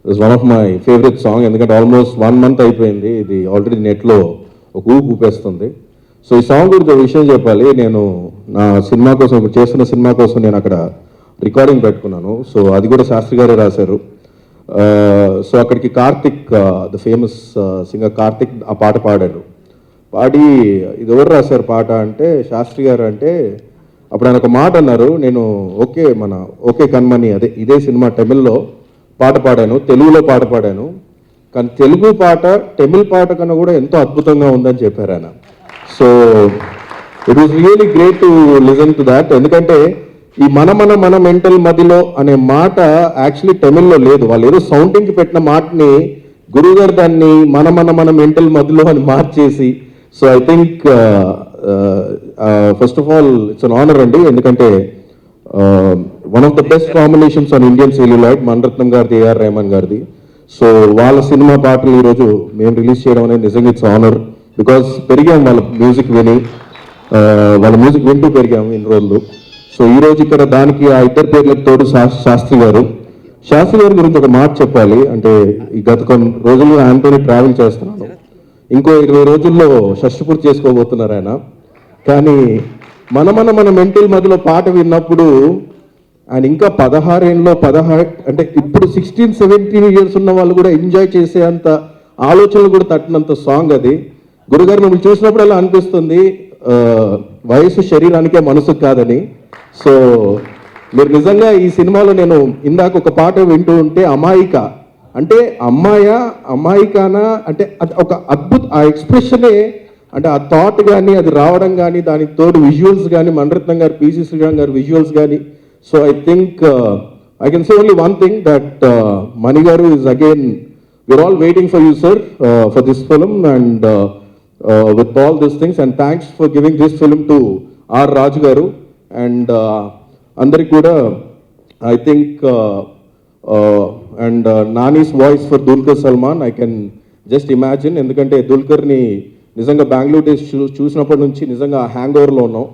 It's one of my favourite song. ఎందుకంటే almost 1 month అయిపోయింది, ఇది ఆల్రెడీ నెట్లో ఒక ఊపేస్తుంది. సో ఈ సాంగ్ గురించి ఒక విషయం చెప్పాలి. నేను నా సినిమా కోసం, చేస్తున్న సినిమా కోసం నేను అక్కడ రికార్డింగ్ పెట్టుకున్నాను. సో అది కూడా శాస్త్రి గారే రాశారు. సో అక్కడికి Karthik, the famous singer Karthik ఆ పాట పాడారు. పాడి ఇది ఎవరు రాశారు పాట అంటే శాస్త్రి గారు. అంటే అప్పుడు ఆయన ఒక మాట అన్నారు, నేను ఓకే కన్మని, అదే ఇదే సినిమా తమిళ్లో పాట పాడాను, తెలుగులో పాట పాడాను, కానీ తెలుగు పాట తమిళ్ పాట కన్నా కూడా ఎంతో అద్భుతంగా ఉందని చెప్పారు ఆయన. So it was really great to listen to that. ఎందుకంటే ఈ మన మెంటల్ మదిలో అనే మాట యాక్చువల్లీ తమిళ్లో లేదు. వాళ్ళు ఏదో సౌండింగ్కి పెట్టిన మాటని గురుగారు దాన్ని మన మెంటల్ మదిలో అని మార్చేసి, so I think first of all it's an honour అండి. ఎందుకంటే one of the best combinations on Indian celluloid, Maniratnam గారిది, ఏఆర్ రెహమాన్ గారిది. సో వాళ్ళ సినిమా పాటలు ఈరోజు మేము రిలీజ్ చేయడం అనేది నిజంగా ఇట్స్ ఆనర్. బికాస్ పెరిగాం వాళ్ళ మ్యూజిక్ వింటూ పెరిగాము ఇన్ని రోజులు. సో ఈరోజు ఇక్కడ దానికి ఆ ఇద్దరు పేర్లకు తోడు శాస్త్రి గారు గురించి ఒక మాట చెప్పాలి. అంటే ఈ గత కొన్ని రోజులు ఆయనతోనే ట్రావెల్ చేస్తున్నాను. ఇంకో 20 రోజుల్లో షష్టిపూర్తి చేసుకోబోతున్నారు ఆయన. కానీ మన మెంటల్ మధ్యలో పాట విన్నప్పుడు ఆయన ఇంకా 16 అంటే ఇప్పుడు 16-17 years ఉన్న వాళ్ళు కూడా ఎంజాయ్ చేసే అంత ఆలోచనలు కూడా తట్టినంత సాంగ్ అది. గురుగారు మిమ్మల్ని చూసినప్పుడు అలా అనిపిస్తుంది, వయసు శరీరానికే మనసుకు కాదని. సో మీరు నిజంగా ఈ సినిమాలో నేను ఇందాక ఒక పాట వింటూ ఉంటే అమాయిక అంటే అమ్మాయికానా అంటే అది ఒక ఆ ఎక్స్ప్రెషనే, అంటే ఆ థాట్ కానీ అది రావడం కానీ దానికి తోడు విజువల్స్ కానీ మణిరత్నం గారు, పిసి శ్రీరామ్ గారు విజువల్స్ కానీ. So I think I can say only one thing that Mani garu is again, we're all waiting for you sir for this film and with all these things, and thanks for giving this film to R Raju garu and andariki kuda I think and Nani's voice for Dulquer Salman I can just imagine. ఎందుకంటే దుల్కర్ ని నిజంగా Bengaluru days చూసినప్పటి నుంచి నిజంగా hang over లో ఉన్నాం.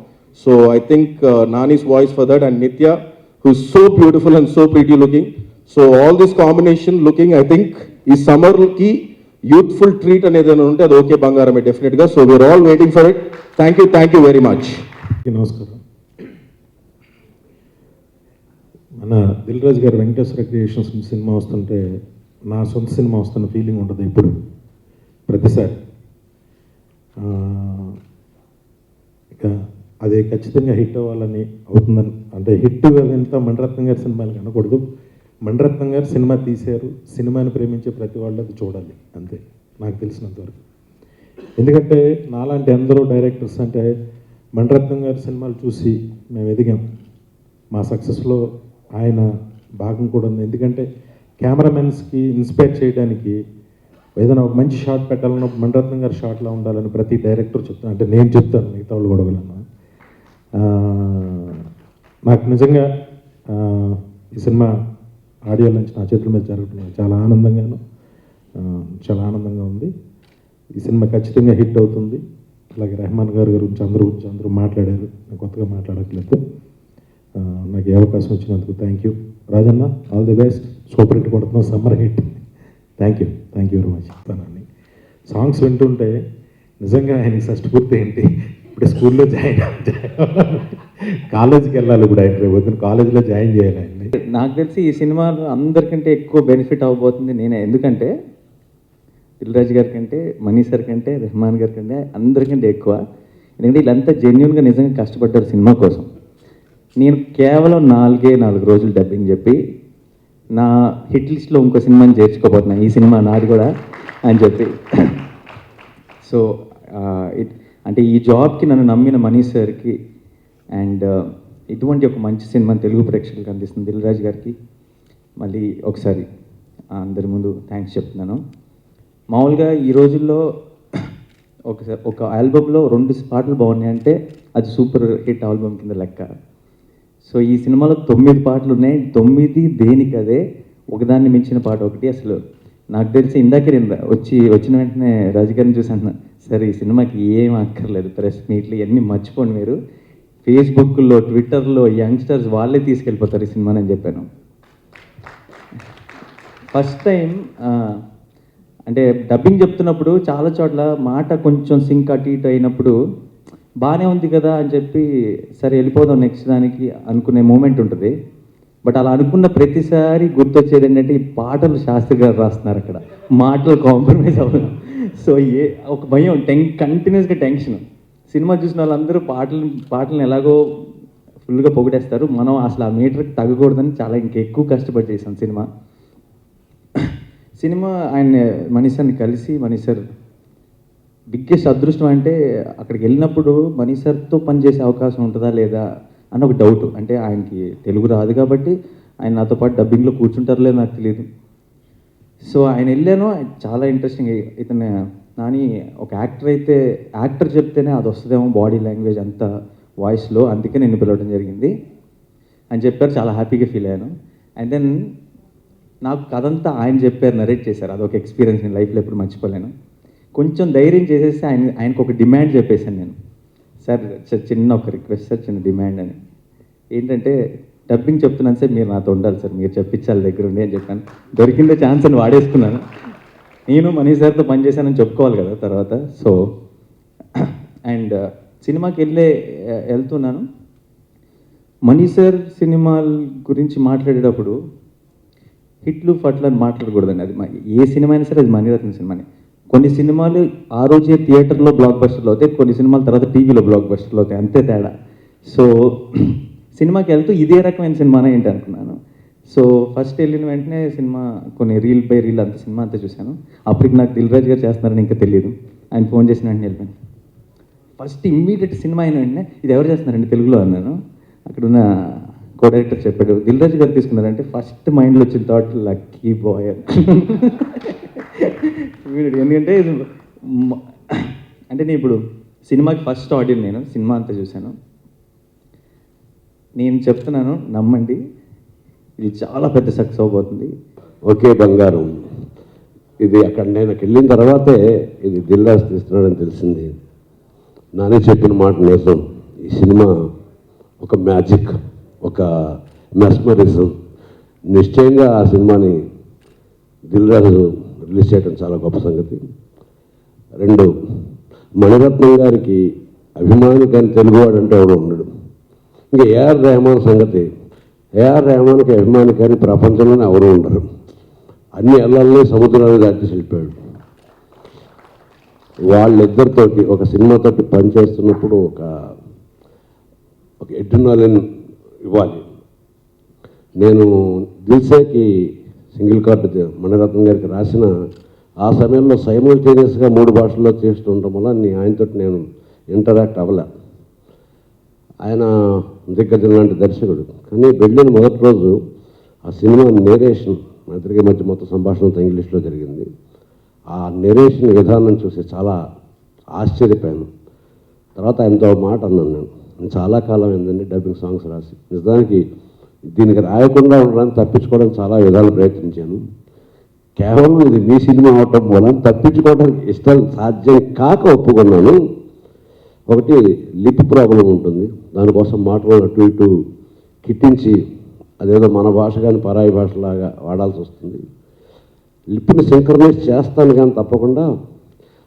So I think Nani's voice for that, and Nitya who is so beautiful and so pretty looking. So all this combination looking I think ఈ సమ్మర్కి యూత్ఫుల్ ట్రీట్ అనేది ఉంటే అది ఓకే బంగారమే డెఫినెట్గా. So we're all waiting for it. Thank you very much. నమస్కారం. మన దిల్ రాజు గారు వెంకటేశ్వర క్రియేషన్స్ సినిమా వస్తుంటే నా సొంత సినిమా వస్తున్న ఫీలింగ్ ఉంటుంది ఇప్పుడు ప్రతిసారి. ఇక అది ఖచ్చితంగా హిట్ అవ్వాలని అవుతుందని, అంటే హిట్ ఎంత మణిరత్నం గారి సినిమాలకి అనకూడదు. మణిరత్నం గారు సినిమా తీశారు, సినిమాని ప్రేమించే ప్రతి వాళ్ళు అది చూడాలి అంతే నాకు తెలిసినంతవరకు. ఎందుకంటే నాలాంటి అందరూ డైరెక్టర్స్ అంటే మణిరత్నం గారి సినిమాలు చూసి మేము ఎదిగాం. మా సక్సెస్లో ఆయన భాగం కూడా ఉంది. ఎందుకంటే కెమెరామెన్స్కి ఇన్స్పైర్ చేయడానికి ఏదైనా ఒక మంచి షాట్ పెట్టాలన్న మణిరత్నం గారి షాట్లా ఉండాలని ప్రతి డైరెక్టర్ చెప్తాను. అంటే నేను చెప్తాను, మిగతా వాళ్ళు కూడా వెళ్ళను. నాకు నిజంగా ఈ సినిమా ఆడియో లంచ్ నా చేతుల మీద జరుగుతుంది, చాలా ఆనందంగా ఉంది. ఈ సినిమా ఖచ్చితంగా హిట్ అవుతుంది. అలాగే రెహమాన్ గారి గురించి అందరూ మాట్లాడారు, నేను కొత్తగా మాట్లాడట్లేదు. నాకు ఏ అవకాశం వచ్చినందుకు thank you. Rajanna all the best, super hit కొడుతున్నాం, summer hit. Thank you very much. తనని సాంగ్స్ వింటుంటే నిజంగా ఆయనకి షష్టిపూర్తి ఏంటి, ఇప్పుడు స్కూల్లో కాలేజీకి వెళ్ళాలి, ఇప్పుడు ఆయన రేపు కాలేజీలో జాయిన్ చేయాలి ఆయన్ని. నాకు తెలిసి ఈ సినిమా అందరికంటే ఎక్కువ బెనిఫిట్ అవ్వబోతుంది నేనే. ఎందుకంటే దిల్ రాజు గారి కంటే, మనీ సార్ కంటే, రెహమాన్ గారి కంటే అందరికంటే ఎక్కువ. ఎందుకంటే వీళ్ళంతా జెన్యున్గా నిజంగా కష్టపడ్డారు సినిమా కోసం. నేను కేవలం 4 రోజులు డబ్బింగ్ చెప్పి నా హిట్ లిస్ట్లో ఇంకో సినిమాని చేర్చుకోబోతున్నాను, ఈ సినిమా నాది కూడా అని చెప్పి. సో అంటే ఈ జాబ్కి నన్ను నమ్మిన మనీ సార్కి అండ్ ఇటువంటి ఒక మంచి సినిమాని తెలుగు ప్రేక్షకులకు అందిస్తుంది దిల్ రాజు గారికి మళ్ళీ ఒకసారి అందరి ముందు థ్యాంక్స్ చెప్తున్నాను. మామూలుగా ఈ రోజుల్లో ఒక ఆల్బమ్లో 2 పాటలు బాగున్నాయంటే అది సూపర్ హిట్ ఆల్బమ్ కింద లెక్క. సో ఈ సినిమాలో 9 పాటలు ఉన్నాయి, 9 దేనికదే, ఒకదాన్ని మించిన పాట ఒకటి. అసలు నాకు తెలిసి ఇందాకే నేను వచ్చిన వెంటనే రాజు గారిని చూసి అంటున్నా, సరే ఈ సినిమాకి ఏం అక్కర్లేదు, ప్రెస్ మీట్లు ఇవన్నీ మర్చిపోండి, మీరు ఫేస్బుక్లో ట్విట్టర్లో యంగ్స్టర్స్ వాళ్ళే తీసుకెళ్ళిపోతారు ఈ సినిమాని అని చెప్పాను. ఫస్ట్ టైం అంటే డబ్బింగ్ చెప్తున్నప్పుడు చాలా చోట్ల మాట కొంచెం సింక్ అటు ఇటు అయినప్పుడు బాగానే ఉంది కదా అని చెప్పి సరే వెళ్ళిపోదాం నెక్స్ట్ దానికి అనుకునే మూమెంట్ ఉంటుంది. బట్ అలా అనుకున్న ప్రతిసారి గుర్తొచ్చేది ఏంటంటే ఈ పాటలు శాస్త్రి గారు రాస్తున్నారు అక్కడ, మాటలు కాంప్రమైజ్ అవ్వదు. సో ఒక భయం, కంటిన్యూస్గా టెన్షన్. సినిమా చూసిన వాళ్ళందరూ పాటలను ఎలాగో ఫుల్గా పొగిడేస్తారు, మనం అసలు ఆ మీటర్కి తగ్గకూడదని చాలా ఇంకెక్కువ కష్టపడి చేసాం సినిమా. ఆయన మనీష్ సార్ని కలిసి, మనీష్ సార్ బిగ్గెస్ట్ అదృష్టం అంటే అక్కడికి వెళ్ళినప్పుడు మనీష్ సార్తో పనిచేసే అవకాశం ఉంటుందా లేదా అని ఒక డౌట్. అంటే ఆయనకి తెలుగు రాదు కాబట్టి ఆయన నాతో పాటు డబ్బింగ్లో కూర్చుంటారో లేదో నాకు తెలియదు. సో ఆయన వెళ్ళాను, చాలా ఇంట్రెస్టింగ్. ఇతను నాని ఒక యాక్టర్ అయితే యాక్టర్ చెప్తేనే అది వస్తుందేమో బాడీ లాంగ్వేజ్ అంతా వాయిస్లో, అందుకే నేను పిలవడం జరిగింది అని చెప్పారు. చాలా హ్యాపీగా ఫీల్ అయ్యాను. అండ్ దెన్ నాకు కథంతా ఆయన చెప్పారు, నరేట్ చేశారు. అదొక ఎక్స్పీరియన్స్ నేను లైఫ్లో ఎప్పుడు మర్చిపోలేను. కొంచెం ధైర్యం చేసేసి ఆయనకు ఒక డిమాండ్ చెప్పేశాను నేను. సార్ చిన్న ఒక రిక్వెస్ట్ సార్, చిన్న డిమాండ్ అని. ఏంటంటే డబ్బింగ్ చెప్తున్నాను సార్, మీరు నాతో ఉండాలి సార్, మీరు చెప్పించాలి దగ్గర ఉండి అని చెప్పాను. దొరికిందే ఛాన్స్ అని వాడేసుకున్నాను. నేను మనీష్ సార్తో పనిచేశానని చెప్పుకోవాలి కదా తర్వాత. సో అండ్ సినిమాకి వెళ్తున్నాను. మనీష్ సార్ సినిమాల గురించి మాట్లాడేటప్పుడు హిట్లు ఫట్లు అని మాట్లాడకూడదండి. అది ఏ సినిమా అయినా సరే అది మణిరత్నం సినిమానే. కొన్ని సినిమాలు ఆ రోజే థియేటర్లో బ్లాక్ బస్టర్లు అవుతాయి, కొన్ని సినిమాల తర్వాత టీవీలో బ్లాక్ బస్టర్లు అవుతాయి, అంతే తేడా. సో సినిమాకి వెళ్తూ ఇదే రకమైన సినిమానే ఏంటి అనుకున్నాను. సో ఫస్ట్ వెళ్ళిన వెంటనే సినిమా కొన్ని రీల్ బై రీల్ అంత సినిమా అంతా చూశాను. అప్పటికి నాకు దిల్ రాజు గారు చేస్తున్నారని ఇంకా తెలియదు. ఆయన ఫోన్ చేసిన వెంటనే వెళ్ళిపోయాను. ఫస్ట్ ఇమ్మీడియట్ సినిమా అయిన వెంటనే ఇది ఎవరు చేస్తున్నారండి తెలుగులో అన్నాను. అక్కడున్న కో డైరెక్టర్ చెప్పాడు, దిల్ రాజు గారు తీసుకున్నారంటే ఫస్ట్ మైండ్లో వచ్చిన థాట్ లక్కీ బాయ్. ఎందుకంటే అంటే నేను ఇప్పుడు సినిమాకి ఫస్ట్ ఆడియన్, నేను సినిమా అంతా చూశాను. నేను చెప్తున్నాను, నమ్మండి, ఇది చాలా పెద్ద సక్సెస్ అవబోతుంది. ఓకే బంగారం, ఇది అక్కడ నేను వెళ్ళిన తర్వాతే ఇది దిల్ రాజు తీస్తున్నాడని తెలిసింది. నానే చెప్పిన మాట నిజం. ఈ సినిమా ఒక మ్యాజిక్, ఒక మెస్మరిజం. నిశ్చయంగా ఆ సినిమాని దిల్ రాజు రిలీజ్ చేయడం చాలా గొప్ప సంగతి. రెండు, మణిరత్నం గారికి అభిమాని కానీ తెలుగువాడు అంటే ఎవడు ఉండడు. ఇంకా ఏఆర్ రెహమాన్ సంగతి, ఏఆర్ రెహమాన్కి అభిమాని కానీ ప్రపంచంలోనే ఎవరు ఉండరు. అన్ని ఎల్లల్ని సముద్రాన్ని దాటి వెళ్ళిపోయాడు. వాళ్ళిద్దరితోటి ఒక సినిమాతోటి పనిచేస్తున్నప్పుడు ఒక ఎడ్రినాలిన్ ఇవ్వాలి. నేను దిల్సేకి సింగిల్ కార్డు మణిరత్నం గారికి రాసిన ఆ సమయంలో సైమల్టేనియస్గా 3 భాషల్లో చేస్తుండటం వల్ల ఆయనతో నేను ఇంటరాక్ట్ అవ్వలే. ఆయన దిగ్గజం లాంటి దర్శకుడు. కానీ వెళ్ళిన మొదటి రోజు ఆ సినిమా నేరేషన్, మా ఇద్దరికి మధ్య మొత్తం సంభాషణతో ఇంగ్లీష్లో జరిగింది. ఆ నేరేషన్ విధానం చూసి చాలా ఆశ్చర్యపోయాను. తర్వాత ఆయనతో మాట అన్నాను, నేను చాలా కాలం ఏంటండి డబ్బింగ్ సాంగ్స్ రాసి, నిజానికి దీనికి రాయకుండా ఉండడానికి తప్పించుకోవడానికి చాలా విధాలు ప్రయత్నించాను. కేవలం ఇది మీ సినిమా అవటం వల్ల తప్పించుకోవడానికి ఇష్టం సాధ్యం కాక ఒప్పుకున్నాను. ఒకటి లిప్ ప్రాబ్లం ఉంటుంది, దానికోసం మాటలు అటు ఇటు కిట్టించి అదేదో మన భాష కానీ పరాయి భాషలాగా వాడాల్సి వస్తుంది. లిప్ని సింక్రనైజ్ చేస్తాను కానీ తప్పకుండా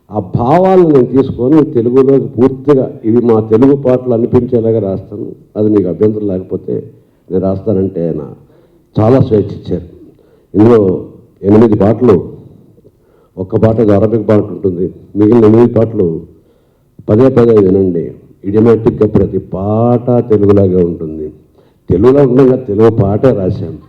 ఆ భావాలను నేను తీసుకొని తెలుగులోకి పూర్తిగా ఇవి మా తెలుగు పాటలు అనిపించేలాగా రాస్తాను. అది మీకు అభ్యంతరం లేకపోతే నేను రాస్తానంటే ఆయన చాలా స్వేచ్ఛ ఇచ్చారు. ఇందులో 8 పాటలు, ఒక్క పాట అరబిక్ పాట ఉంటుంది, మిగిలిన 8 పాటలు పదే వినండి. ఇడియమాటిక్గా ప్రతి పాట తెలుగులాగే ఉంటుంది. తెలుగులో ఉండగా తెలుగు పాటే రాశాను.